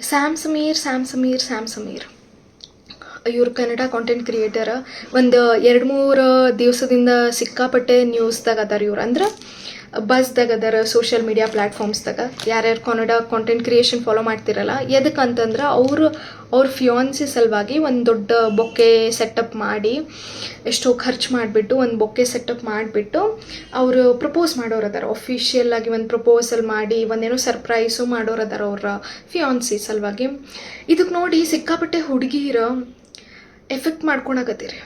Sam Sameer ಇವ್ರು Kannada content creator. ಒಂದು 2-3 ದಿವಸದಿಂದ ಸಿಕ್ಕಾಪಟ್ಟೆ ನ್ಯೂಸ್ದಾಗ ಅದಾರ ಇವ್ರು. ಅಂದ್ರೆ ಬಸ್ದಾಗ ಅದಾರ ಸೋಷಿಯಲ್ ಮೀಡಿಯಾ ಪ್ಲ್ಯಾಟ್ಫಾರ್ಮ್ಸ್ದಾಗ. ಯಾರ್ಯಾರು ಕನ್ನಡ ಕಾಂಟೆಂಟ್ ಕ್ರಿಯೇಷನ್ ಫಾಲೋ ಮಾಡ್ತಿರಲ್ಲ, ಎದಕ್ಕಂತಂದ್ರೆ ಅವ್ರ ಫಿಯಾನ್ಸಿ ಸಲುವಾಗಿ ಒಂದು ದೊಡ್ಡ ಬೊಕ್ಕೆ ಸೆಟಪ್ ಮಾಡಿ, ಎಷ್ಟೋ ಖರ್ಚು ಮಾಡಿಬಿಟ್ಟು ಒಂದು ಬೊಕ್ಕೆ ಸೆಟಪ್ ಮಾಡಿಬಿಟ್ಟು ಅವರು ಪ್ರಪೋಸ್ ಮಾಡೋರು ಅದಾರ. ಅಫಿಷಿಯಲ್ ಆಗಿ ಒಂದು ಪ್ರಪೋಸಲ್ ಮಾಡಿ ಒಂದೇನೋ ಸರ್ಪ್ರೈಸು ಮಾಡೋರು ಅದಾರ ಅವ್ರ ಫಿಯಾನ್ಸಿ ಸಲುವಾಗಿ. ಇದಕ್ಕೆ ನೋಡಿ ಸಿಕ್ಕಾಪಟ್ಟೆ ಹುಡುಗಿರ ಎಫೆಕ್ಟ್ ಮಾಡ್ಕೊಳಕತ್ತೀರಿ.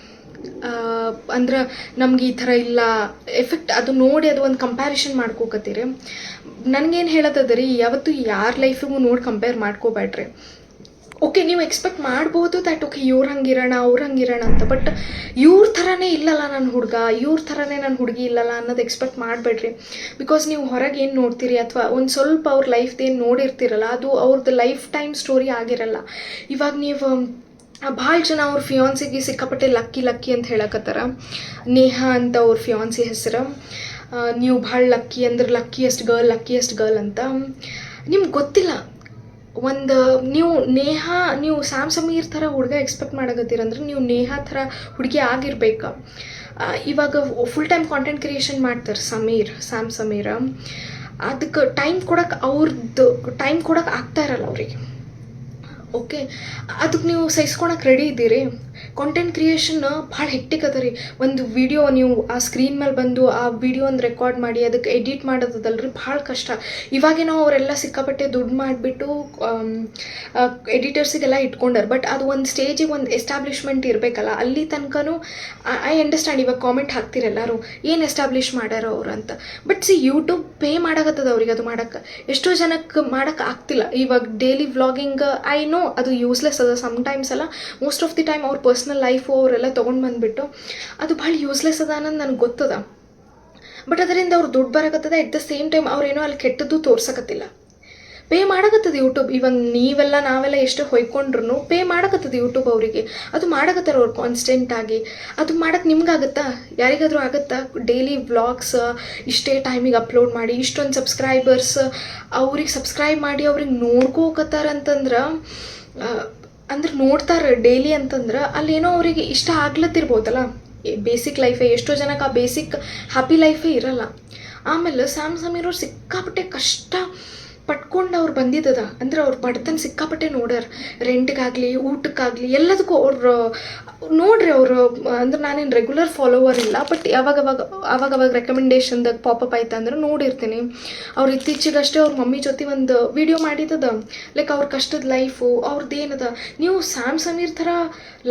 ಅಂದ್ರೆ ನಮ್ಗೆ ಈ ಥರ ಇಲ್ಲ ಎಫೆಕ್ಟ್, ಅದು ನೋಡಿ ಅದು ಒಂದು ಕಂಪ್ಯಾರಿಷನ್ ಮಾಡ್ಕೋಕತ್ತೀರಿ. ನನಗೇನು ಹೇಳತ್ತದ ರೀ, ಯಾವತ್ತು ಯಾರ ಲೈಫಿಗೂ ನೋಡಿ ಕಂಪೇರ್ ಮಾಡ್ಕೋಬೇಡ್ರಿ. ಓಕೆ, ನೀವು ಎಕ್ಸ್ಪೆಕ್ಟ್ ಮಾಡ್ಬೋದು ದ್ಯಾಟ್ ಓಕೆ ಇವ್ರು ಹಂಗಿರೋಣ ಅವ್ರು ಹಂಗಿರೋಣ ಅಂತ, ಬಟ್ ಇವ್ರ ಥರನೇ ಇಲ್ಲಲ್ಲ ನನ್ನ ಹುಡುಗ, ಇವ್ರ ಥರನೇ ನನ್ನ ಹುಡುಗಿ ಇಲ್ಲಲ್ಲ ಅನ್ನೋದು ಎಕ್ಸ್ಪೆಕ್ಟ್ ಮಾಡಬೇಡ್ರಿ. ಬಿಕಾಸ್ ನೀವು ಹೊರಗೆ ಏನು ನೋಡ್ತೀರಿ ಅಥವಾ ಒಂದು ಸ್ವಲ್ಪ ಅವ್ರ ಲೈಫ್ದು ಏನು ನೋಡಿರ್ತೀರಲ್ಲ, ಅದು ಅವ್ರದ್ದು ಲೈಫ್ ಟೈಮ್ ಸ್ಟೋರಿ ಆಗಿರಲ್ಲ. ಇವಾಗ ನೀವು ಭಾಳ ಜನ ಅವ್ರ ಫಿಯಾನ್ಸಿಗೆ ಸಿಕ್ಕಾಪಟ್ಟೆ ಲಕ್ಕಿ ಅಂತ ಹೇಳಕತ್ತಾರ. ನೇಹಾ ಅಂತ ಅವ್ರ ಫಿಯಾನ್ಸಿ ಹೆಸರು. ನೀವು ಭಾಳ ಲಕ್ಕಿ ಅಂದ್ರೆ ಲಕ್ಕಿಯೆಸ್ಟ್ ಗರ್ಲ್ ಅಂತ. ನಿಮ್ಗೆ ಗೊತ್ತಿಲ್ಲ, ನೀವು ಸ್ಯಾಮ್ ಸಮೀರ್ ಥರ ಹುಡುಗ ಎಕ್ಸ್ಪೆಕ್ಟ್ ಮಾಡಕತ್ತೀರಂದ್ರೆ ನೀವು ನೇಹಾ ಥರ ಹುಡುಗಿ ಆಗಿರ್ಬೇಕು. ಇವಾಗ ಫುಲ್ ಟೈಮ್ ಕಾಂಟೆಂಟ್ ಕ್ರಿಯೇಷನ್ ಮಾಡ್ತಾರೆ ಸ್ಯಾಮ್ ಸಮೀರ್. ಅದಕ್ಕೆ ಟೈಮ್ ಕೊಡೋಕೆ ಆಗ್ತಾ ಇರಲ್ಲ ಅವರಿಗೆ. ಓಕೆ, ಅದಕ್ಕೆ ನೀವು ಸಹಿಸ್ಕೊಳಕ್ಕೆ ರೆಡಿ ಇದ್ದೀರಿ? ಕಾಂಟೆಂಟ್ ಕ್ರಿಯೇಷನ್ ಭಾಳ ಹೆಕ್ಟಿಕ್ ಅದ ರೀ. ಒಂದು ವಿಡಿಯೋ ನೀವು ಆ ಸ್ಕ್ರೀನ್ ಮೇಲೆ ಬಂದು ಆ ವಿಡಿಯೋ ಒಂದು ರೆಕಾರ್ಡ್ ಮಾಡಿ ಅದಕ್ಕೆ ಎಡಿಟ್ ಮಾಡೋದಲ್ರಿ ಭಾಳ ಕಷ್ಟ. ಇವಾಗೇನೋ ಅವರೆಲ್ಲ ಸಿಕ್ಕಾಪಟ್ಟೆ ದುಡ್ಡು ಮಾಡಿಬಿಟ್ಟು ಎಡಿಟರ್ಸಿಗೆಲ್ಲ ಇಟ್ಕೊಂಡಾರೆ. ಬಟ್ ಅದು ಒಂದು ಸ್ಟೇಜಿಗೆ ಒಂದು ಎಸ್ಟಾಬ್ಲಿಷ್ಮೆಂಟ್ ಇರಬೇಕಲ್ಲ, ಅಲ್ಲಿ ತನಕನೂ ಐ ಅಂಡರ್ಸ್ಟ್ಯಾಂಡ್. ಇವಾಗ ಕಾಮೆಂಟ್ ಹಾಕ್ತಿರ ಎಲ್ಲರೂ, ಏನು ಎಸ್ಟಾಬ್ಲಿಷ್ ಮಾಡ್ಯಾರ ಅವ್ರು ಅಂತ. ಬಟ್ ಯೂಟ್ಯೂಬ್ ಪೇ ಮಾಡಾಕತ್ತದ ಅವ್ರಿಗೆ ಅದು ಮಾಡೋಕ್ಕೆ. ಎಷ್ಟೋ ಜನಕ್ಕೆ ಮಾಡೋಕ್ಕೆ ಆಗ್ತಿಲ್ಲ. ಇವಾಗ ಡೈಲಿ ವ್ಲಾಗಿಂಗ್ ಐ ನೋ ಅದು ಯೂಸ್ಲೆಸ್ ಅದ ಸಮ್ಟೈಮ್ಸ್ ಅಲ್ಲ, ಮೋಸ್ಟ್ ಆಫ್ ದಿ ಟೈಮ್ ಅವ್ರ ಪರ್ಸ್ನಲ್ ಲೈಫು ಅವರೆಲ್ಲ ತೊಗೊಂಡು ಬಂದುಬಿಟ್ಟು ಅದು ಭಾಳ ಯೂಸ್ಲೆಸ್ ಅದ ಅನ್ನೋದು ನನಗೆ ಗೊತ್ತದ. ಬಟ್ ಅದರಿಂದ ಅವ್ರು ದುಡ್ಡು ಬರಕತ್ತದ. ಎಟ್ ದ ಸೇಮ್ ಟೈಮ್ ಅವ್ರೇನೋ ಅಲ್ಲಿ ಕೆಟ್ಟದ್ದು ತೋರ್ಸಕತ್ತಿಲ್ಲ. Pay ಮಾಡಕತ್ತದ YouTube. ಇವಾಗ ನಾವೆಲ್ಲ ಎಷ್ಟು ಹೊಯ್ಕೊಂಡ್ರು ಪೇ ಮಾಡಕತ್ತದ ಯೂಟ್ಯೂಬ್ ಅವರಿಗೆ. ಅದು ಮಾಡಕತ್ತಾರ ಅವ್ರು ಕಾನ್ಸ್ಟೆಂಟಾಗಿ. ಅದು ಮಾಡೋಕ್ಕೆ ನಿಮ್ಗಾಗತ್ತಾ? ಯಾರಿಗಾದರೂ ಆಗುತ್ತಾ? ಡೈಲಿ ವ್ಲಾಗ್ಸ್ ಇಷ್ಟೇ ಟೈಮಿಗೆ ಅಪ್ಲೋಡ್ ಮಾಡಿ ಇಷ್ಟೊಂದು ಸಬ್ಸ್ಕ್ರೈಬರ್ಸ್ ಅವ್ರಿಗೆ ಸಬ್ಸ್ಕ್ರೈಬ್ ಮಾಡಿ ಅವ್ರಿಗೆ ನೋಡ್ಕೋಕತ್ತಾರ ಅಂತಂದ್ರೆ, ಅಂದ್ರೆ ನೋಡ್ತಾರೆ ಡೈಲಿ ಅಂತಂದ್ರೆ ಅಲ್ಲೇನೋ ಅವರಿಗೆ ಇಷ್ಟ ಆಗ್ಲತ್ತಿರ್ಬೋದಲ್ಲ. ಬೇಸಿಕ್ ಲೈಫೇ, ಎಷ್ಟೋ ಜನಕ್ಕೆ ಆ ಬೇಸಿಕ್ ಹ್ಯಾಪಿ ಲೈಫೇ ಇರಲ್ಲ. ಆಮೇಲೆ ಸ್ಯಾಮ್ ಸಮೀರ್ ಅವ್ರು ಸಿಕ್ಕಾಪಟ್ಟೆ ಕಷ್ಟ ಪಟ್ಕೊಂಡು ಅವ್ರು ಬಂದಿದ್ದದ. ಅಂದ್ರೆ ಅವ್ರು ಬಡತನ ಸಿಕ್ಕಾಪಟ್ಟೆ ನೋಡ್ಯಾರ. ರೆಂಟ್ಗಾಗಲಿ ಊಟಕ್ಕಾಗಲಿ ಎಲ್ಲದಕ್ಕೂ ಅವ್ರು ನೋಡ್ರಿ. ಅವರು ಅಂದ್ರೆ ನಾನೇನು ರೆಗ್ಯುಲರ್ ಫಾಲೋವರ್ ಇಲ್ಲ, ಬಟ್ ಅವಾಗವಾಗ ರೆಕಮೆಂಡೇಶನ್ದಾಗ ಪಾಪಪ್ ಆಯ್ತು ಅಂದ್ರೆ ನೋಡಿರ್ತೀನಿ. ಅವ್ರು ಇತ್ತೀಚೆಗಷ್ಟೇ ಅವ್ರ ಮಮ್ಮಿ ಜೊತೆ ಒಂದು ವಿಡಿಯೋ ಮಾಡಿದ್ದದ, ಲೈಕ್ ಅವ್ರ ಕಷ್ಟದ ಲೈಫು ಅವ್ರದ್ದು ಏನದ. ನೀವು ಸ್ಯಾಮ್ ಸಮೀರ್ ಥರ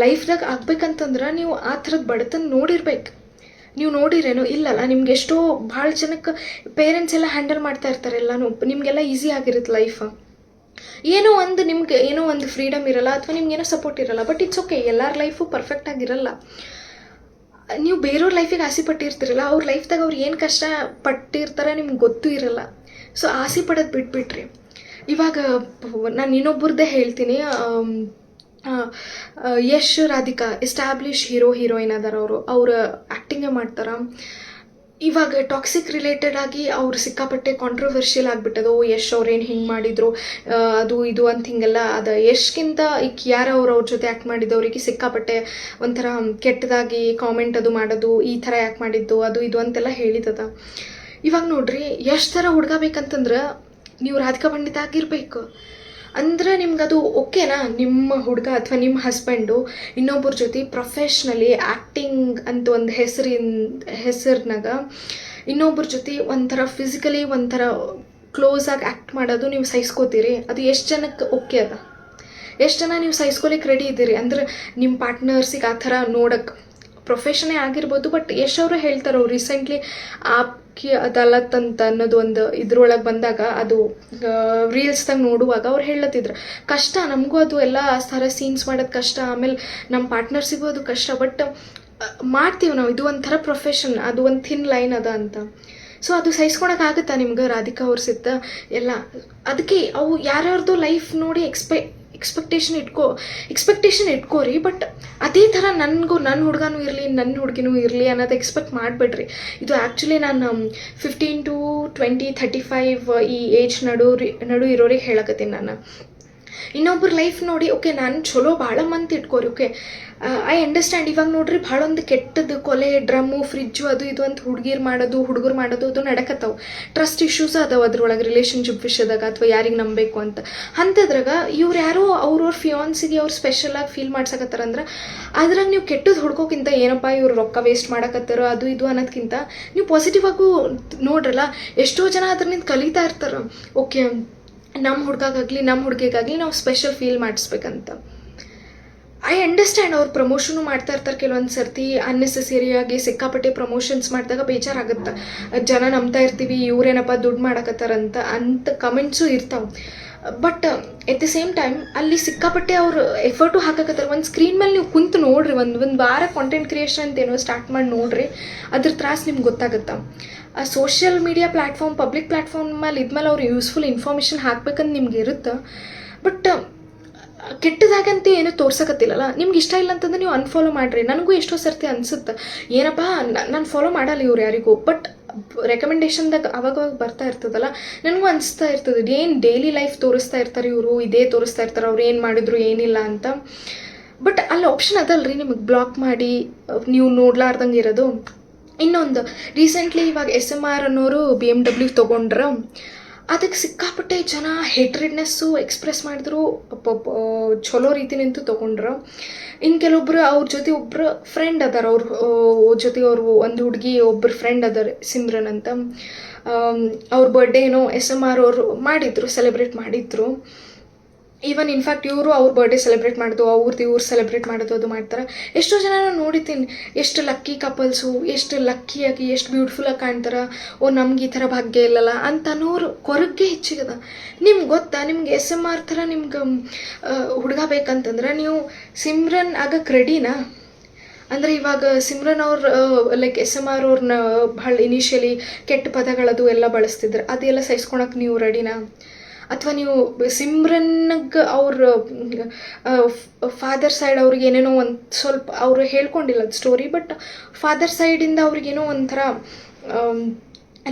ಲೈಫ್ದಾಗ ಆಗ್ಬೇಕಂತಂದ್ರೆ ನೀವು ಆ ಥರದ ಬಡತನ ನೋಡಿರ್ಬೇಕು. ನೀವು ನೋಡಿರೇನೋ? ಇಲ್ಲಲ್ಲ. ನಿಮ್ಗೆ ಎಷ್ಟೋ ಭಾಳ ಜನಕ್ಕೆ ಪೇರೆಂಟ್ಸ್ ಎಲ್ಲ ಹ್ಯಾಂಡಲ್ ಮಾಡ್ತಾ ಇರ್ತಾರೆ ಎಲ್ಲನೂ. ನಿಮಗೆಲ್ಲ ಈಸಿ ಆಗಿರುತ್ತೆ ಲೈಫ್. ನಿಮ್ಗೆ ಏನೋ ಒಂದು ಫ್ರೀಡಮ್ ಇರಲ್ಲ ಅಥವಾ ನಿಮ್ಗೇನೋ ಸಪೋರ್ಟ್ ಇರಲ್ಲ. ಬಟ್ ಇಟ್ಸ್ ಓಕೆ, ಎಲ್ಲರ ಲೈಫು ಪರ್ಫೆಕ್ಟ್ ಆಗಿರಲ್ಲ. ನೀವು ಬೇರೆಯವ್ರ ಲೈಫಿಗೆ ಆಸೆ ಪಟ್ಟಿರ್ತೀರಲ್ಲ, ಅವ್ರ ಲೈಫ್ದಾಗ ಅವ್ರು ಏನು ಕಷ್ಟ ಪಟ್ಟಿರ್ತಾರೆ ನಿಮ್ಗೆ ಗೊತ್ತೂ ಇರಲ್ಲ. ಸೊ ಆಸೆ ಪಡೋದು ಬಿಟ್ಬಿಟ್ರಿ. ಇವಾಗ ನಾನು ಇನ್ನೊಬ್ಬರದ್ದೇ ಹೇಳ್ತೀನಿ. ಯಶ್ ರಾಧಿಕಾ ಎಸ್ಟಾಬ್ಲಿಷ್ ಹೀರೋಯಿನ್ ಅದಾರ. ಅವ್ರು ಆ್ಯಕ್ಟಿಂಗೇ ಮಾಡ್ತಾರೆ. ಇವಾಗ ಟಾಕ್ಸಿಕ್ ರಿಲೇಟೆಡ್ ಆಗಿ ಅವ್ರು ಸಿಕ್ಕಾಪಟ್ಟೆ ಕಾಂಟ್ರವರ್ಷಿಯಲ್ ಆಗಿಬಿಟ್ಟದು. ಯಶ್ ಅವ್ರೇನು ಹಿಂಗೆ ಮಾಡಿದ್ರು ಅದು ಇದು ಅಂತ ಹಿಂಗೆಲ್ಲ. ಅದು ಯಶ್ಗಿಂತ ಈಗ ಯಾರು ಅವ್ರ ಜೊತೆ ಆ್ಯಕ್ಟ್ ಮಾಡಿದ್ದವರಿಗೆ ಸಿಕ್ಕಾಪಟ್ಟೆ ಒಂಥರ ಕೆಟ್ಟದಾಗಿ ಕಾಮೆಂಟ್ ಅದು ಮಾಡೋದು, ಈ ಥರ ಯಾಕೆ ಮಾಡಿದ್ದು ಅದು ಇದು ಅಂತೆಲ್ಲ ಹೇಳಿದದ. ಇವಾಗ ನೋಡ್ರಿ, ಯಶ್ ಥರ ಹುಡುಗ ಬೇಕಂತಂದ್ರೆ ನೀವು ರಾಧಿಕಾ ಪಂಡಿತ ಆಗಿರ್ಬೇಕು. ಅಂದ್ರೆ ನಿಮ್ಗದು ಓಕೆನಾ? ನಿಮ್ಮ ಹುಡುಗ ಅಥವಾ ನಿಮ್ಮ ಹಸ್ಬೆಂಡು ಇನ್ನೊಬ್ಬರ ಜೊತೆ ಪ್ರೊಫೆಷ್ನಲಿ ಆ್ಯಕ್ಟಿಂಗ್ ಅಂತ ಒಂದು ಹೆಸರಿನಾಗ ಇನ್ನೊಬ್ಬರ ಜೊತೆ ಒಂಥರ ಫಿಸಿಕಲಿ ಒಂಥರ ಕ್ಲೋಸಾಗಿ ಆ್ಯಕ್ಟ್ ಮಾಡೋದು ನೀವು ಸಹಿಸ್ಕೋತೀರಿ? ಅದು ಎಷ್ಟು ಜನಕ್ಕೆ ಓಕೆ ಅದ? ಎಷ್ಟು ಜನ ನೀವು ಸಹಿಸ್ಕೊಲಿಕ್ಕೆ ರೆಡಿ ಇದ್ದೀರಿ? ಅಂದ್ರೆ ನಿಮ್ಮ ಪಾರ್ಟ್ನರ್ಸಿಗೆ ಆ ಥರ ನೋಡೋಕ್ಕೆ ಪ್ರೊಫೆಷನೇ ಆಗಿರ್ಬೋದು. ಬಟ್ ಯಶ್ ಅವರು ಹೇಳ್ತಾರೆ, ಅವ್ರು ರೀಸೆಂಟ್ಲಿ ಆಪ್ಕಿ ಅದಾಲತ್ ಅಂತ ಅನ್ನೋದು ಒಂದು ಇದ್ರೊಳಗೆ ಬಂದಾಗ, ಅದು ರೀಲ್ಸ್ದಾಗ ನೋಡುವಾಗ ಅವ್ರು ಹೇಳತ್ತಿದ್ರು, ಕಷ್ಟ ನಮಗೂ ಅದು ಎಲ್ಲ ಥರ ಸೀನ್ಸ್ ಮಾಡೋದು ಕಷ್ಟ, ಆಮೇಲೆ ನಮ್ಮ ಪಾರ್ಟ್ನರ್ಸಿಗೂ ಅದು ಕಷ್ಟ, ಬಟ್ ಮಾಡ್ತೀವಿ ನಾವು. ಇದು ಒಂಥರ ಪ್ರೊಫೆಷನ್, ಅದು ಒಂದು ಥಿನ್ ಲೈನ್ ಅದ ಅಂತ. ಸೊ ಅದು ಸಹಿಸ್ಕೊಳಕ್ಕಾಗುತ್ತಾ ನಿಮ್ಗೆ? ರಾಧಿಕಾ ಅವ್ರ ಸಿತ್ತ ಎಲ್ಲ ಅದಕ್ಕೆ ಅವು ಯಾರ್ಯಾರ್ದು ಲೈಫ್ ನೋಡಿ ಎಕ್ಸ್ಪೆಕ್ಟೇಷನ್ ಇಟ್ಕೋರಿ. ಬಟ್ ಅದೇ ಥರ ನನ್ನ ಹುಡುಗನೂ ಇರಲಿ ನನ್ನ ಹುಡುಗಿನೂ ಇರಲಿ ಅನ್ನೋದು ಎಕ್ಸ್ಪೆಕ್ಟ್ ಮಾಡಬೇಡ್ರಿ. ಇದು ಆ್ಯಕ್ಚುಲಿ ನಾನು 15 to 20, 35 ಈ ಏಜ್ ನಡು ಇರೋರಿಗೆ ಹೇಳಕತ್ತೀನಿ ನಾನು. ಇನ್ನೊಬ್ರ ಲೈಫ್ ನೋಡಿ ಓಕೆ ನಾನು ಚಲೋ ಭಾಳ ಮಂತ್ ಇಟ್ಕೋರಿ ಓಕೆ ಐ ಅಂಡರ್ಸ್ಟ್ಯಾಂಡ್. ಇವಾಗ ನೋಡ್ರಿ ಭಾಳ ಒಂದು ಕೆಟ್ಟದ್ದು ಕೊಲೆ ಡ್ರಮ್ಮು ಫ್ರಿಜ್ಜು ಅದು ಇದು ಅಂತ ಹುಡುಗಿರು ಮಾಡೋದು ಅದು ನಡಕತ್ತಾವು. ಟ್ರಸ್ಟ್ ಇಶ್ಯೂಸ್ ಅದಾವ ಅದ್ರೊಳಗೆ ರಿಲೇಷನ್ಶಿಪ್ ವಿಷಯದಾಗ ಅಥವಾ ಯಾರಿಗೆ ನಂಬಬೇಕು ಅಂತ. ಅಂಥದ್ರಾಗ ಇವ್ರು ಯಾರೋ ಅವ್ರವ್ರ ಫಿಯಾನ್ಸಿಗೆ ಅವ್ರು ಸ್ಪೆಷಲಾಗಿ ಫೀಲ್ ಮಾಡ್ಸಕತ್ತಾರಂದ್ರೆ ಅದ್ರಾಗ ನೀವು ಕೆಟ್ಟದ್ದು ಹುಡ್ಕೋಕ್ಕಿಂತ ಏನಪ್ಪ ಇವ್ರು ರೊಕ್ಕ ವೇಸ್ಟ್ ಮಾಡಕತ್ತಾರೋ ಅದು ಇದು ಅನ್ನೋದಕ್ಕಿಂತ ನೀವು ಪಾಸಿಟಿವ್ ಆಗು ನೋಡ್ರಲ್ಲ. ಎಷ್ಟೋ ಜನ ಅದ್ರಿಂದ ಕಲಿತಾ ಇರ್ತಾರೆ. ಓಕೆ ನಮ್ಮ ಹುಡುಗಾಗಲಿ ನಮ್ಮ ಹುಡುಗಿಗಾಗಲಿ ನಾವು ಸ್ಪೆಷಲ್ ಫೀಲ್ ಮಾಡಿಸ್ಬೇಕಂತ. I understand. ಅವ್ರು ಪ್ರಮೋಷನು ಮಾಡ್ತಾ ಇರ್ತಾರೆ ಕೆಲವೊಂದು ಸರ್ತಿ ಅನ್ನೆಸೆಸರಿಯಾಗಿ ಸಿಕ್ಕಾಪಟ್ಟೆ ಪ್ರಮೋಷನ್ಸ್ ಮಾಡಿದಾಗ ಬೇಜಾರಾಗುತ್ತೆ. ಜನ ನಂಬ್ತಾ ಇರ್ತೀವಿ ಇವ್ರೇನಪ್ಪ ದುಡ್ಡು ಮಾಡಕತ್ತಾರಂತ ಕಮೆಂಟ್ಸು ಇರ್ತಾವೆ. But at the same time ಅಲ್ಲಿ ಸಿಕ್ಕಾಪಟ್ಟೆ ಅವ್ರು ಎಫರ್ಟು ಹಾಕಕತ್ತಾರೆ. ಒಂದು ಸ್ಕ್ರೀನ್ ಮೇಲೆ ನೀವು ಕುಂತು ನೋಡ್ರಿ, ಒಂದು ವಾರ ಕಾಂಟೆಂಟ್ ಕ್ರಿಯೇಷನ್ ಅಂತ ಏನೋ ಸ್ಟಾರ್ಟ್ ಮಾಡಿ ನೋಡ್ರಿ, ಅದ್ರ ತ್ರಾಸು ನಿಮ್ಗೆ ಗೊತ್ತಾಗುತ್ತೆ. ಆ social media platform public platform ಮೇಲೆ ಇದ್ಮೇಲೆ ಅವ್ರು ಯೂಸ್ಫುಲ್ ಇನ್ಫಾರ್ಮೇಷನ್ ಹಾಕ್ಬೇಕಂತ ನಿಮ್ಗೆ ಇರುತ್ತೆ. ಬಟ್ ಕೆಟ್ಟದಾಗಂತ ಏನೂ ತೋರ್ಸಕತ್ತಿಲ್ಲಲ್ಲ. ನಿಮ್ಗೆ ಇಷ್ಟ ಇಲ್ಲ ಅಂತಂದ್ರೆ ನೀವು ಅನ್ಫಾಲೋ ಮಾಡಿರಿ. ನನಗೂ ಎಷ್ಟೋ ಸರ್ತಿ ಅನಿಸುತ್ತೆ ಏನಪ್ಪ ನಾನು ಫಾಲೋ ಮಾಡಲ್ಲ ಇವ್ರು ಯಾರಿಗೂ, ಬಟ್ ರೆಕಮೆಂಡೇಶನ್ದಾಗ ಅವಾಗ ಬರ್ತಾ ಇರ್ತದಲ್ಲ, ನನಗೂ ಅನಿಸ್ತಾ ಇರ್ತದೆ ಏನು ಡೈಲಿ ಲೈಫ್ ತೋರಿಸ್ತಾ ಇರ್ತಾರೆ ಇವರು, ಇದೇ ತೋರಿಸ್ತಾ ಇರ್ತಾರೆ ಅವ್ರು ಏನು ಮಾಡಿದ್ರು ಏನಿಲ್ಲ ಅಂತ. ಬಟ್ ಅಲ್ಲಿ ಆಪ್ಷನ್ ಅದಲ್ರಿ ನಿಮಗೆ ಬ್ಲಾಕ್ ಮಾಡಿ ನೀವು ನೋಡ್ಲಾರ್ದಂಗೆ ಇರೋದು. ಇನ್ನೊಂದು ರೀಸೆಂಟ್ಲಿ ಇವಾಗ SMR ಅನ್ನೋರು BMW ತೊಗೊಂಡ್ರು. ಅದಕ್ಕೆ ಸಿಕ್ಕಾಪಟ್ಟೆ ಜನ ಹೇಟ್ರೆಡ್ನೆಸ್ಸು ಎಕ್ಸ್ಪ್ರೆಸ್ ಮಾಡಿದ್ರು, ಚಲೋ ರೀತಿ ನಿಂತು ತೊಗೊಂಡ್ರು. ಇನ್ನು ಕೆಲವೊಬ್ರು ಅವ್ರ ಜೊತೆ ಒಬ್ಬರು ಫ್ರೆಂಡ್ ಅದಾರ, ಅವ್ರ ಜೊತೆ ಅವರು ಒಂದು ಹುಡುಗಿ ಒಬ್ಬರು ಫ್ರೆಂಡ್ ಅದಾರ ಸಿಮ್ರನ್ ಅಂತ. ಅವ್ರ ಬರ್ಡೇ ಏನೋ SMR ಅವರು ಮಾಡಿದ್ರು, ಸೆಲೆಬ್ರೇಟ್ ಮಾಡಿದ್ರು. ಈವನ್ ಇನ್ಫ್ಯಾಕ್ಟ್ ಇವರು ಅವ್ರ ಬರ್ಡೇ ಸೆಲೆಬ್ರೇಟ್ ಮಾಡೋದು, ಇವ್ರು ಸೆಲೆಬ್ರೇಟ್ ಮಾಡೋದು ಅದು ಮಾಡ್ತಾರೆ. ಎಷ್ಟೋ ಜನ ನಾನು ನೋಡಿದ್ದೀನಿ, ಎಷ್ಟು ಲಕ್ಕಿ ಕಪಲ್ಸು, ಎಷ್ಟು ಲಕ್ಕಿಯಾಗಿ ಎಷ್ಟು ಬ್ಯೂಟಿಫುಲ್ಲಾಗಿ ಕಾಣ್ತಾರೆ. ನಮ್ಗೆ ಈ ಥರ ಭಾಗ್ಯ ಇಲ್ಲಲ್ಲ ಅಂತ ಅನ್ನೋರು ಕೊರಗ್ಗೆ ಹೆಚ್ಚಿಗದ. ನಿಮ್ಗೆ ಗೊತ್ತಾ, ನಿಮ್ಗೆ SMR ಥರ ನಿಮ್ಗೆ ಹುಡುಗ ಬೇಕಂತಂದ್ರೆ ನೀವು ಸಿಮ್ರನ್ ಆಗಕ್ಕೆ ರೆಡಿನಾ? ಅಂದರೆ ಇವಾಗ ಸಿಮ್ರನ್ ಅವ್ರು ಲೈಕ್ SMR ಅವ್ರನ್ನ ಭಾಳ ಇನಿಷಿಯಲಿ ಕೆಟ್ಟ ಪದಗಳದು ಎಲ್ಲ ಬಳಸ್ತಿದ್ರು, ಅದೆಲ್ಲ ಸಹಿಸ್ಕೊಳಕ್ಕೆ ನೀವು ರೆಡಿನಾ? ಅಥವಾ ನೀವು ಸಿಮ್ರನ್ಗೆ ಅವ್ರ ಫಾದರ್ ಸೈಡ್ ಅವ್ರಿಗೆ ಏನೇನೋ ಒಂದು ಸ್ವಲ್ಪ ಅವರು ಹೇಳ್ಕೊಂಡಿಲ್ಲ ಅದು ಸ್ಟೋರಿ, ಬಟ್ ಫಾದರ್ ಸೈಡಿಂದ ಅವ್ರಿಗೇನೋ ಒಂಥರ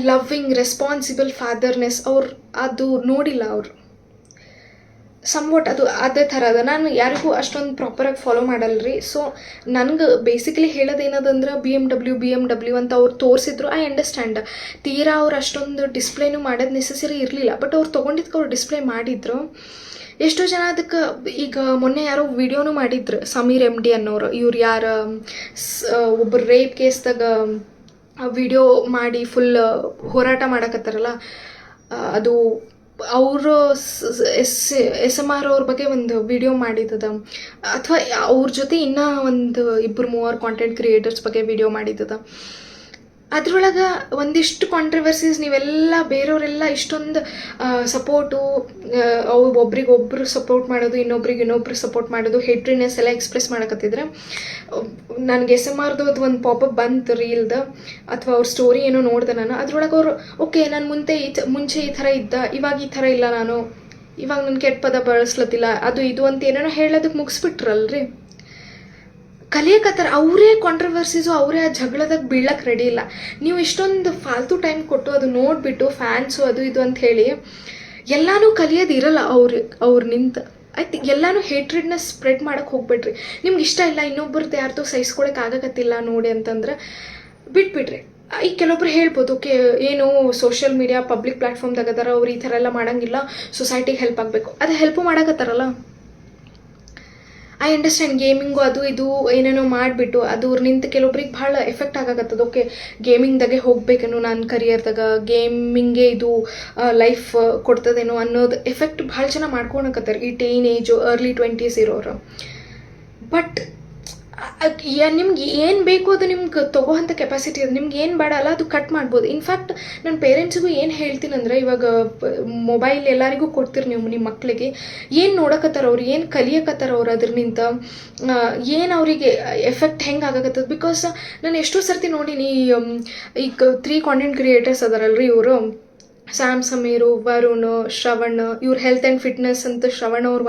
ಲವ್ವಿಂಗ್ ರೆಸ್ಪಾನ್ಸಿಬಲ್ ಫಾದರ್ನೆಸ್ ಅವ್ರು ಅದು ನೋಡಿಲ್ಲ ಅವರು ಸಮ್ವಾಟ್. ಅದು ಅದೇ ಥರ ಅದ. ನಾನು ಯಾರಿಗೂ ಅಷ್ಟೊಂದು ಪ್ರಾಪರಾಗಿ ಫಾಲೋ ಮಾಡಲ್ರಿ. ಸೊ ನನಗೆ ಬೇಸಿಕಲಿ ಹೇಳೋದೇನದಂದ್ರೆ BMW ಅಂತ ಅವ್ರು ತೋರಿಸಿದ್ರು. ಐ ಅಂಡರ್ಸ್ಟ್ಯಾಂಡ್, ತೀರಾ ಅವ್ರು ಅಷ್ಟೊಂದು ಡಿಸ್ಪ್ಲೇನು ಮಾಡೋದು ನೆಸೆಸರಿ ಇರಲಿಲ್ಲ, ಬಟ್ ಅವ್ರು ತೊಗೊಂಡಿದ್ದಕ್ಕೆ ಅವ್ರು ಡಿಸ್ಪ್ಲೇ ಮಾಡಿದ್ರು. ಎಷ್ಟೋ ಜನ ಅದಕ್ಕೆ ಈಗ ಮೊನ್ನೆ ಯಾರೋ ವಿಡಿಯೋನು ಮಾಡಿದ್ರು, ಸಮೀರ್ MD ಅನ್ನೋರು. ಇವ್ರು ಯಾರು ಒಬ್ಬರು ರೇಪ್ ಕೇಸ್ದಾಗ ವಿಡಿಯೋ ಮಾಡಿ ಫುಲ್ ಹೋರಾಟ ಮಾಡಕತ್ತಾರಲ್ಲ, ಅದು ಅವರು SMR ಅವ್ರ ಬಗ್ಗೆ ಒಂದು ವಿಡಿಯೋ ಮಾಡಿದ್ದದ, ಅಥವಾ ಅವ್ರ ಜೊತೆ ಇನ್ನೂ ಒಂದು 2-3 ಕಾಂಟೆಂಟ್ ಕ್ರಿಯೇಟರ್ಸ್ ಬಗ್ಗೆ ವಿಡಿಯೋ ಮಾಡಿದ್ದದ. ಅದ್ರೊಳಗೆ ಒಂದಿಷ್ಟು ಕಾಂಟ್ರವರ್ಸೀಸ್, ನೀವೆಲ್ಲ ಬೇರೆಯವರೆಲ್ಲ ಇಷ್ಟೊಂದು ಸಪೋರ್ಟು, ಒಬ್ರಿಗೊಬ್ರು ಸಪೋರ್ಟ್ ಮಾಡೋದು, ಇನ್ನೊಬ್ರು ಸಪೋರ್ಟ್ ಮಾಡೋದು, ಹೇಟ್ರಿನೆಸ್ ಎಲ್ಲ ಎಕ್ಸ್ಪ್ರೆಸ್ ಮಾಡಕತ್ತಿದ್ರೆ ನನಗೆ SMRದು ಅದು ಒಂದು ಪಾಪಪ್ ಬಂತು ರೀಲ್ದು, ಅಥವಾ ಅವ್ರ ಸ್ಟೋರಿ ಏನೋ ನೋಡಿದೆ ನಾನು. ಅದ್ರೊಳಗೆ ಅವರು ಓಕೆ ನಾನು ಮುಂಚೆ ಈ ಥರ ಇದ್ದ, ಇವಾಗ ಈ ಥರ ಇಲ್ಲ, ನಾನು ಇವಾಗ ನನ್ನ ಕೆಟ್ಟ ಪದ ಬಳಸ್ಲತ್ತಿಲ್ಲ, ಅದು ಇದು ಅಂತ ಏನೇನೋ ಹೇಳೋದಕ್ಕೆ ಮುಗಿಸ್ಬಿಟ್ರಲ್ರಿ. ಕಲಿಯಕತ್ತಾರೆ ಅವರೇ ಕಾಂಟ್ರವರ್ಸೀಸು, ಅವರೇ ಆ ಜಗಳದಾಗ ಬೀಳಕ್ಕೆ ರೆಡಿ ಇಲ್ಲ. ನೀವು ಇಷ್ಟೊಂದು ಫಾಲ್ತು ಟೈಮ್ ಕೊಟ್ಟು ಅದು ನೋಡಿಬಿಟ್ಟು ಫ್ಯಾನ್ಸು ಅದು ಇದು ಅಂತ ಹೇಳಿ ಎಲ್ಲನೂ ಕಲಿಯೋದು ಇರಲ್ಲ ಅವ್ರು ನಿಂತು ಆಯ್ತು. ಎಲ್ಲನೂ ಹೇಟ್ರೆಡ್ನೆಸ್ ಸ್ಪ್ರೆಡ್ ಮಾಡೋಕ್ಕೆ ಹೋಗ್ಬಿಟ್ರಿ. ನಿಮ್ಗೆ ಇಷ್ಟ ಇಲ್ಲ ಇನ್ನೊಬ್ಬರದ್ದು ಯಾರ್ದು ಸಹಿಸ್ಕೊಳಕ್ಕೆ ಆಗಕತ್ತಿಲ್ಲ ನೋಡಿ ಅಂತಂದ್ರೆ ಬಿಟ್ಬಿಡ್ರಿ. ಈಗ ಕೆಲವೊಬ್ರು ಹೇಳ್ಬೋದು ಓಕೆ ಏನು ಸೋಷಿಯಲ್ ಮೀಡಿಯಾ ಪಬ್ಲಿಕ್ ಪ್ಲ್ಯಾಟ್ಫಾರ್ಮ್ದಾಗ ಅದಾರ, ಅವ್ರು ಈ ಥರ ಎಲ್ಲ ಮಾಡೋಂಗಿಲ್ಲ, ಸೊಸೈಟಿಗೆ ಹೆಲ್ಪ್ ಆಗಬೇಕು, ಅದು ಹೆಲ್ಪು ಮಾಡಕತ್ತಾರಲ್ಲ. ಐ ಅಂಡರ್ಸ್ಟ್ಯಾಂಡ್, ಗೇಮಿಂಗು ಅದು ಇದು ಏನೇನೋ ಮಾಡಿಬಿಟ್ಟು ಅದು ನಿಂತು ಕೆಲವೊಬ್ರಿಗೆ ಭಾಳ ಎಫೆಕ್ಟ್ ಆಗಕತ್ತದ. ಓಕೆ ಗೇಮಿಂಗ್ದಾಗೆ ಹೋಗ್ಬೇಕೇನೋ ನನ್ನ ಕರಿಯರ್ದಾಗ, ಗೇಮಿಂಗೇ ಇದು ಲೈಫ್ ಕೊಡ್ತದೇನೋ ಅನ್ನೋದು ಎಫೆಕ್ಟ್ ಭಾಳ ಜನ ಮಾಡ್ಕೊಳಕತ್ತಾರೆ ಈ ಟೀನೇಜು ಅರ್ಲಿ 20s ಇರೋರು. ಬಟ್ ನಿಮ್ಗೆ ಏನು ಬೇಕು ಅದು ನಿಮ್ಗೆ ತೊಗೋವಂಥ ಕೆಪಾಸಿಟಿ ಇದೆ. ನಿಮ್ಗೆ ಏನು ಬೇಡ ಅಲ್ಲ ಅದು ಕಟ್ ಮಾಡ್ಬೋದು. ಇನ್ಫ್ಯಾಕ್ಟ್ ನನ್ನ ಪೇರೆಂಟ್ಸಿಗೂ ಏನು ಹೇಳ್ತೀನಂದ್ರೆ, ಇವಾಗ ಮೊಬೈಲ್ ಎಲ್ಲರಿಗೂ ಕೊಡ್ತೀರಿ ನೀವು ನಿಮ್ಮ ಮಕ್ಕಳಿಗೆ, ಏನು ನೋಡಕತ್ತಾರ ಅವ್ರು, ಏನು ಕಲಿಯಕತ್ತಾರ ಅವ್ರು, ಅದ್ರನಿಂದ ಏನು ಅವರಿಗೆ ಎಫೆಕ್ಟ್ ಹೆಂಗೆ ಆಗಕತ್ತದ. ಬಿಕಾಸ್ ನಾನು ಎಷ್ಟೋ ಸರ್ತಿ ನೋಡೀನಿ, ಈಗ 3 ಕಾಂಟೆಂಟ್ ಕ್ರಿಯೇಟರ್ಸ್ ಅದಾರಲ್ರಿ ಇವರು, ಸ್ಯಾಮ್, ಸಮೀರು, ವರುಣ್, ಶ್ರವಣ್, ಇವ್ರು ಹೆಲ್ತ್ ಆ್ಯಂಡ್ ಫಿಟ್ನೆಸ್ ಅಂತ ಶ್ರವಣ್ ಅವ್ರು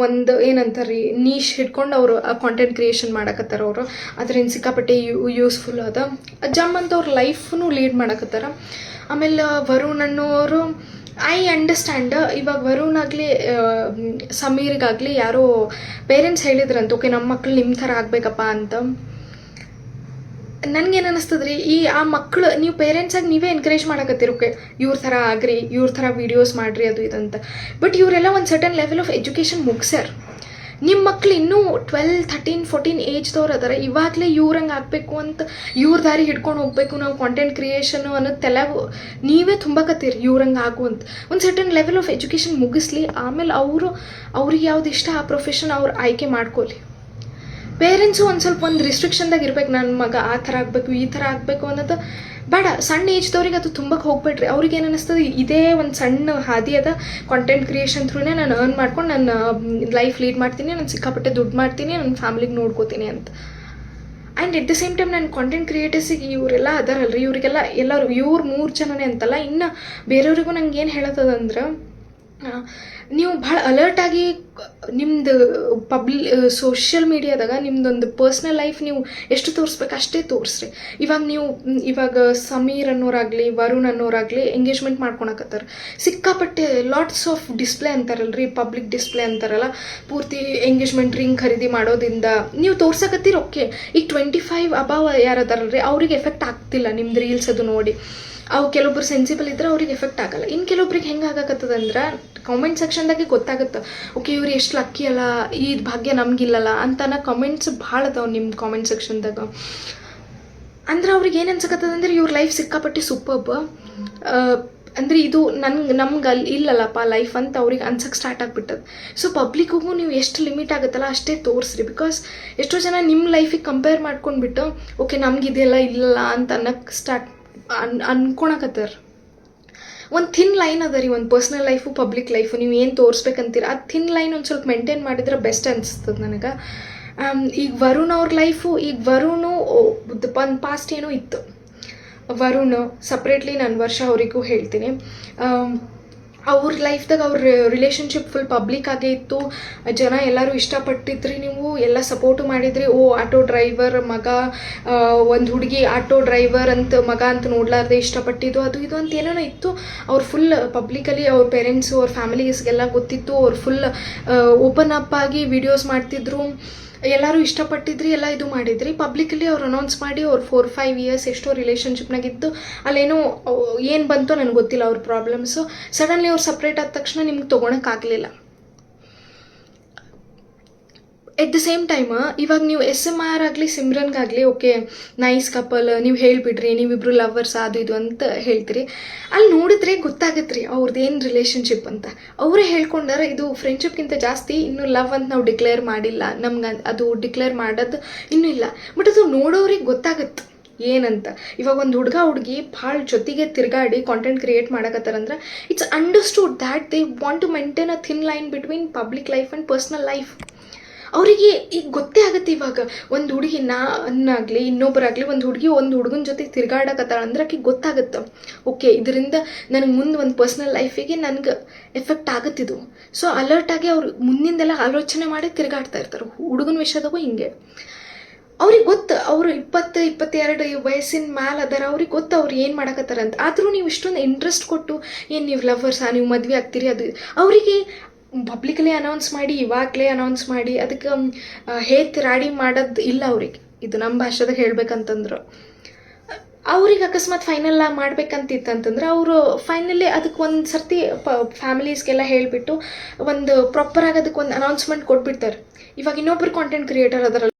ಒಂದು ಏನಂತಾರೆ ನೀಶ್ ಹಿಡ್ಕೊಂಡು ಅವರು ಕಾಂಟೆಂಟ್ ಕ್ರಿಯೇಷನ್ ಮಾಡಕತ್ತಾರ. ಅವರು ಅದರಿಂದ ಸಿಕ್ಕಾಪಟ್ಟೆ ಯೂಸ್ಫುಲ್ ಅದ. ಜಮ್ ಅಂತ ಅವ್ರ ಲೈಫ್ನು ಲೀಡ್ ಮಾಡಕತ್ತಾರ. ಆಮೇಲೆ ವರುಣ್ ಅನ್ನೋರು ಐ ಅಂಡರ್ಸ್ಟ್ಯಾಂಡ್. ಇವಾಗ ವರುಣ್ ಆಗಲಿ ಸಮೀರ್ಗಾಗಲಿ ಯಾರೋ ಪೇರೆಂಟ್ಸ್ ಹೇಳಿದ್ರಂತ, ಓಕೆ ನಮ್ಮ ಮಕ್ಳು ನಿಮ್ಮ ಥರ ಆಗಬೇಕಪ್ಪ ಅಂತ. ನನಗೇನು ಅನ್ನಿಸ್ತದ್ರಿ, ಆ ಮಕ್ಕಳು ನೀವು ಪೇರೆಂಟ್ಸಾಗಿ ನೀವೇ ಎನ್ಕರೇಜ್ ಮಾಡಕತ್ತೀರಿ, ಓಕೆ ಇವ್ರ ಥರ ಆಗ್ರಿ, ಇವ್ರ ಥರ ವೀಡಿಯೋಸ್ ಮಾಡಿರಿ ಅದು ಇದಂತ. ಬಟ್ ಇವರೆಲ್ಲ ಒಂದು ಸರ್ಟನ್ ಲೆವೆಲ್ ಆಫ್ ಎಜುಕೇಷನ್ ಮುಗಿಸ್ಯಾರ. ನಿಮ್ಮ ಮಕ್ಳು ಇನ್ನೂ 12, 13, 14 ಏಜ್ದವ್ರು ಅದಾರೆ. ಇವಾಗಲೇ ಇವ್ರಂಗೆ ಆಗಬೇಕು ಅಂತ ಇವ್ರ ದಾರಿ ಹಿಡ್ಕೊಂಡು ಹೋಗ್ಬೇಕು ನಾವು ಕಾಂಟೆಂಟ್ ಕ್ರಿಯೇಷನು ಅನ್ನೋದು ತಲೆಗೂ ನೀವೇ ತುಂಬಕತ್ತೀರಿ ಇವ್ರಂಗೆ ಆಗು ಅಂತ. ಒಂದು ಸರ್ಟನ್ ಲೆವೆಲ್ ಆಫ್ ಎಜುಕೇಷನ್ ಮುಗಿಸ್ಲಿ, ಆಮೇಲೆ ಅವ್ರಿಗೆ ಯಾವ್ದು ಇಷ್ಟ ಆ ಪ್ರೊಫೆಷನ್ ಅವ್ರು ಆಯ್ಕೆ ಮಾಡ್ಕೊಳ್ಳಿ. ಪೇರೆಂಟ್ಸು ಒಂದು ಸ್ವಲ್ಪ ಒಂದು ರಿಸ್ಟ್ರಿಕ್ಷನ್ದಾಗ ಇರ್ಬೇಕು, ನನ್ನ ಮಗ ಆ ಥರ ಆಗಬೇಕು ಈ ಥರ ಆಗಬೇಕು ಅನ್ನೋದು ಬೇಡ. ಸಣ್ಣ ಏಜ್ದವ್ರಿಗೆ ಅದು ತುಂಬಕ್ಕೆ ಹೋಗ್ಬೇಡ್ರಿ. ಅವ್ರಿಗೆ ಏನು ಅನ್ನಿಸ್ತದೆ, ಇದೇ ಒಂದು ಸಣ್ಣ ಹಾದಿ ಅದ, ಕಾಂಟೆಂಟ್ ಕ್ರಿಯೇಷನ್ ಥ್ರೂನೇ ನಾನು ಅರ್ನ್ ಮಾಡ್ಕೊಂಡು ನನ್ನ ಲೈಫ್ ಲೀಡ್ ಮಾಡ್ತೀನಿ, ನಾನು ಸಿಕ್ಕಾಪಟ್ಟೆ ದುಡ್ಡು ಮಾಡ್ತೀನಿ, ನನ್ನ ಫ್ಯಾಮಿಲಿಗೆ ನೋಡ್ಕೋತೀನಿ ಅಂತ. And at the same time ನಾನು ಕಾಂಟೆಂಟ್ ಕ್ರಿಯೇಟರ್ಸಿಗೆ ಇವರೆಲ್ಲ ಅದಾರಲ್ರಿ, ಇವರಿಗೆಲ್ಲ ಎಲ್ಲರೂ ಇವ್ರು 3 ಜನನೇ ಅಂತಲ್ಲ, ಇನ್ನು ಬೇರೆಯವ್ರಿಗೂ ನಂಗೆ ಏನು ಹೇಳತ್ತದಂದ್ರೆ, ನೀವು ಭಾಳ ಅಲರ್ಟಾಗಿ ನಿಮ್ಮದು ಸೋಷಿಯಲ್ ಮೀಡಿಯಾದಾಗ ನಿಮ್ದೊಂದು ಪರ್ಸ್ನಲ್ ಲೈಫ್ ನೀವು ಎಷ್ಟು ತೋರಿಸ್ಬೇಕು ಅಷ್ಟೇ ತೋರಿಸ್ರಿ. ಇವಾಗ ಸಮೀರ್ ಅನ್ನೋರಾಗಲಿ ವರುಣ್ ಅನ್ನೋರಾಗಲಿ ಎಂಗೇಜ್ಮೆಂಟ್ ಮಾಡ್ಕೊಳಕತ್ತಾರೆ. ಸಿಕ್ಕಾಪಟ್ಟೆ ಲಾಟ್ಸ್ ಆಫ್ ಡಿಸ್ಪ್ಲೇ ಅಂತಾರಲ್ರಿ, ಪಬ್ಲಿಕ್ ಡಿಸ್ಪ್ಲೇ ಅಂತಾರಲ್ಲ, ಪೂರ್ತಿ ಎಂಗೇಜ್ಮೆಂಟ್ ರಿಂಗ್ ಖರೀದಿ ಮಾಡೋದ್ರಿಂದ ನೀವು ತೋರ್ಸಕತ್ತೀರಿ. ಓಕೆ, ಈಗ 25 ಅಬಾವ್ ಯಾರದಾರಲ್ರಿ ಅವ್ರಿಗೆ ಎಫೆಕ್ಟ್ ಆಗ್ತಿಲ್ಲ ನಿಮ್ದು ರೀಲ್ಸ್ ಅದು ನೋಡಿ. ಅವು ಕೆಲವೊಬ್ರು ಸೆನ್ಸಿಬಲ್ ಇದ್ರೆ ಅವ್ರಿಗೆ ಎಫೆಕ್ಟ್ ಆಗಲ್ಲ. ಇನ್ನು ಕೆಲವೊಬ್ರಿಗೆ ಹೆಂಗೆ ಆಗಕತ್ತದಂದ್ರೆ ಕಾಮೆಂಟ್ ಸೆಕ್ಷನ್ದಾಗೆ ಗೊತ್ತಾಗುತ್ತೆ, ಓಕೆ ಇವ್ರು ಎಷ್ಟು ಲಕ್ಕಿ ಅಲ್ಲ, ಈ ಭಾಗ್ಯ ನಮಗಿಲ್ಲಲ್ಲ ಅಂತನ ಕಮೆಂಟ್ಸ್ ಭಾಳ ಅದಾವೆ ನಿಮ್ಮ ಕಾಮೆಂಟ್ ಸೆಕ್ಷನ್ದಾಗ. ಅಂದ್ರೆ ಅವ್ರಿಗೆ ಏನು ಅನ್ಸಕತ್ತದಂದ್ರೆ ಇವ್ರ ಲೈಫ್ ಸಿಕ್ಕಾಪಟ್ಟೆ ಸೂಪರ್ಬ್, ಅಂದರೆ ಇದು ನಮ್ಗೆ ಅಲ್ಲಿ ಇಲ್ಲಲ್ಲಪ್ಪ ಲೈಫ್ ಅಂತ ಅವ್ರಿಗೆ ಅನ್ಸಕ್ಕೆ ಸ್ಟಾರ್ಟ್ ಆಗಿಬಿಟ್ಟದು. ಸೊ ಪಬ್ಲಿಕ್ಗೂ ನೀವು ಎಷ್ಟು ಲಿಮಿಟ್ ಆಗುತ್ತಲ್ಲ ಅಷ್ಟೇ ತೋರಿಸ್ರಿ. ಬಿಕಾಸ್ ಎಷ್ಟೋ ಜನ ನಿಮ್ಮ ಲೈಫಿಗೆ ಕಂಪೇರ್ ಮಾಡ್ಕೊಂಡ್ಬಿಟ್ಟು ಓಕೆ ನಮ್ಗಿದೆಲ್ಲ ಇಲ್ಲಲ್ಲ ಅಂತ ಅನ್ನಕ್ಕೆ ಅನ್ಕೊಳಕತ್ತಾರ. ಒಂದು ಥಿನ್ ಲೈನ್ ಅದ ರೀ, ಒಂದು ಪರ್ಸ್ನಲ್ ಲೈಫು ಪಬ್ಲಿಕ್ ಲೈಫು ನೀವು ಏನು ತೋರಿಸ್ಬೇಕಂತೀರ ಆ ಥಿನ್ ಲೈನ್ ಒಂದು ಸ್ವಲ್ಪ ಮೇಂಟೈನ್ ಮಾಡಿದ್ರೆ ಬೆಸ್ಟ್ ಅನಿಸ್ತದೆ ನನಗೆ. ಈಗ ವರುಣ್ ಅವ್ರ ಲೈಫು, ಈಗ ವರುಣು ಒಂದು ಪಾಸ್ಟ್ ಏನೋ ಇತ್ತು, ವರುಣ್ ಸಪ್ರೇಟ್ಲಿ ನಾನು ವರ್ಷ ಅವರಿಗೂ ಹೇಳ್ತೀನಿ. ಅವ್ರ ಲೈಫ್ದಾಗ ಅವ್ರ ರಿಲೇಷನ್ಶಿಪ್ ಫುಲ್ ಪಬ್ಲಿಕ್ ಆಗೇ ಇತ್ತು, ಜನ ಎಲ್ಲರೂ ಇಷ್ಟಪಟ್ಟಿದ್ರಿ, ನೀವು ಎಲ್ಲ ಸಪೋರ್ಟು ಮಾಡಿದ್ರಿ. ಆಟೋ ಡ್ರೈವರ್ ಮಗ, ಒಂದು ಹುಡುಗಿ ಆಟೋ ಡ್ರೈವರ್ ಅಂತ ಮಗ ಅಂತ ನೋಡ್ಲಾರ್ದೆ ಇಷ್ಟಪಟ್ಟಿದ್ದು ಅದು ಇದು ಅಂತ ಏನೇನೋ ಇತ್ತು. ಅವ್ರು ಫುಲ್ ಪಬ್ಲಿಕಲಿ ಅವ್ರ ಪೇರೆಂಟ್ಸು ಅವ್ರ ಫ್ಯಾಮಿಲೀಸ್ಗೆಲ್ಲ ಗೊತ್ತಿತ್ತು. ಅವ್ರು ಫುಲ್ ಓಪನ್ ಅಪ್ ಆಗಿ ವಿಡಿಯೋಸ್ ಮಾಡ್ತಿದ್ರು, ಎಲ್ಲರೂ ಇಷ್ಟಪಟ್ಟಿದ್ರಿ, ಎಲ್ಲ ಇದು ಮಾಡಿದ್ರಿ. ಪಬ್ಲಿಕಲಿ ಅವ್ರು ಅನೌನ್ಸ್ ಮಾಡಿ ಅವ್ರು 4-5 ಇಯರ್ಸ್ ಎಷ್ಟೋ ರಿಲೇಷನ್ಶಿಪ್ನಾಗಿದ್ದು ಅಲ್ಲೇನೋ ಏನು ಬಂತೋ ನನಗೆ ಗೊತ್ತಿಲ್ಲ ಅವ್ರ ಪ್ರಾಬ್ಲಮ್ಸು. ಸಡನ್ಲಿ ಅವ್ರು ಸಪ್ರೇಟ್ ಆದ ತಕ್ಷಣ ನಿಮ್ಗೆ ತೊಗೊಳಕ್ಕಾಗಲಿಲ್ಲ. ಎಟ್ ದ ಸೇಮ್ ಟೈಮ್ ಇವಾಗ ನೀವು SMR ಆಗಲಿ ಸಿಮ್ರನ್ಗಾಗಲಿ ಓಕೆ ನೈಸ್ ಕಪಲ್ ನೀವು ಹೇಳಿಬಿಡ್ರಿ, ನೀವಿಬ್ರು ಲವರ್ಸ್ ಅದು ಇದು ಅಂತ ಹೇಳ್ತೀರಿ. ಅಲ್ಲಿ ನೋಡಿದ್ರೆ ಗೊತ್ತಾಗತ್ತೆ ರೀ ಅವ್ರದ್ದು ಏನು ರಿಲೇಷನ್ಶಿಪ್ ಅಂತ. ಅವರೇ ಹೇಳ್ಕೊಂಡಾರೆ ಇದು ಫ್ರೆಂಡ್ಶಿಪ್ಗಿಂತ ಜಾಸ್ತಿ, ಇನ್ನೂ ಲವ್ ಅಂತ ನಾವು ಡಿಕ್ಲೇರ್ ಮಾಡಿಲ್ಲ, ನಮ್ಗೆ ಅದು ಡಿಕ್ಲೇರ್ ಮಾಡೋದು ಇನ್ನೂ ಇಲ್ಲ. ಬಟ್ ಅದು ನೋಡೋರಿಗೆ ಗೊತ್ತಾಗತ್ತೆ ಏನಂತ. ಇವಾಗ ಒಂದು ಹುಡುಗಿ ಭಾಳ ಜೊತೆಗೆ ತಿರುಗಾಡಿ ಕಾಂಟೆಂಟ್ ಕ್ರಿಯೇಟ್ ಮಾಡಕತ್ತಾರಂದ್ರೆ it's understood that they want to maintain a thin line between public life and personal life. ಅವರಿಗೆ ಈಗ ಗೊತ್ತೇ ಆಗುತ್ತೆ. ಇವಾಗ ಒಂದು ಹುಡುಗಿ ನಾನಾಗಲಿ ಇನ್ನೊಬ್ಬರಾಗಲಿ ಒಂದು ಹುಡುಗನ ಜೊತೆ ತಿರ್ಗಾಡಕತ್ತಾಳ ಅಂದ್ರೆ ಆಕೆಗೆ ಗೊತ್ತಾಗುತ್ತೆ, ಓಕೆ ಇದರಿಂದ ನನಗೆ ಮುಂದೆ ಒಂದು ಪರ್ಸ್ನಲ್ ಲೈಫಿಗೆ ನನಗೆ ಎಫೆಕ್ಟ್ ಆಗುತ್ತಿದ್ದು. ಸೊ ಅಲರ್ಟಾಗಿ ಅವ್ರು ಮುಂದಿಂದೆಲ್ಲ ಆಲೋಚನೆ ಮಾಡಿ ತಿರುಗಾಡ್ತಾ ಇರ್ತಾರೆ. ಹುಡುಗನ ವಿಷಯದಾಗೂ ಹಿಂಗೆ ಅವ್ರಿಗೆ ಗೊತ್ತು, ಅವರು 20-22 ವಯಸ್ಸಿನ ಮ್ಯಾಲೆ ಅದಾರ, ಅವ್ರಿಗೆ ಗೊತ್ತು ಅವ್ರು ಏನು ಮಾಡಕತ್ತಾರ ಅಂತ. ಆದರೂ ನೀವು ಇಷ್ಟೊಂದು ಇಂಟ್ರೆಸ್ಟ್ ಕೊಟ್ಟು ಏನು ನೀವು ಲವರ್ಸಾ, ನೀವು ಮದುವೆ ಆಗ್ತೀರಿ, ಅದು ಅವರಿಗೆ ಪಬ್ಲಿಕಲಿ ಅನೌನ್ಸ್ ಮಾಡಿ ಇವಾಗಲೇ ಅನೌನ್ಸ್ ಮಾಡಿ ಅದಕ್ಕೆ ಹೇತ್ ರಾಡಿ ಮಾಡೋದು ಇಲ್ಲ ಅವ್ರಿಗೆ. ಇದು ನಮ್ಮ ಭಾಷೆದಾಗ ಹೇಳ್ಬೇಕಂತಂದ್ರೆ ಅವ್ರಿಗೆ ಅಕಸ್ಮಾತ್ ಫೈನಲ್ ಮಾಡ್ಬೇಕಂತಿತ್ತಂತಂದ್ರೆ ಅವರು ಫೈನಲಿ ಅದಕ್ಕೆ ಒಂದು ಸರ್ತಿ ಫ್ಯಾಮಿಲೀಸ್ಗೆಲ್ಲ ಹೇಳಿಬಿಟ್ಟು ಒಂದು ಪ್ರಾಪರಾಗಿ ಅದಕ್ಕೆ ಒಂದು ಅನೌನ್ಸ್ಮೆಂಟ್ ಕೊಟ್ಬಿಡ್ತಾರೆ. ಇವಾಗ ಇನ್ನೊಬ್ರು ಕಾಂಟೆಂಟ್ ಕ್ರಿಯೇಟರ್ ಅದರಲ್ಲಿ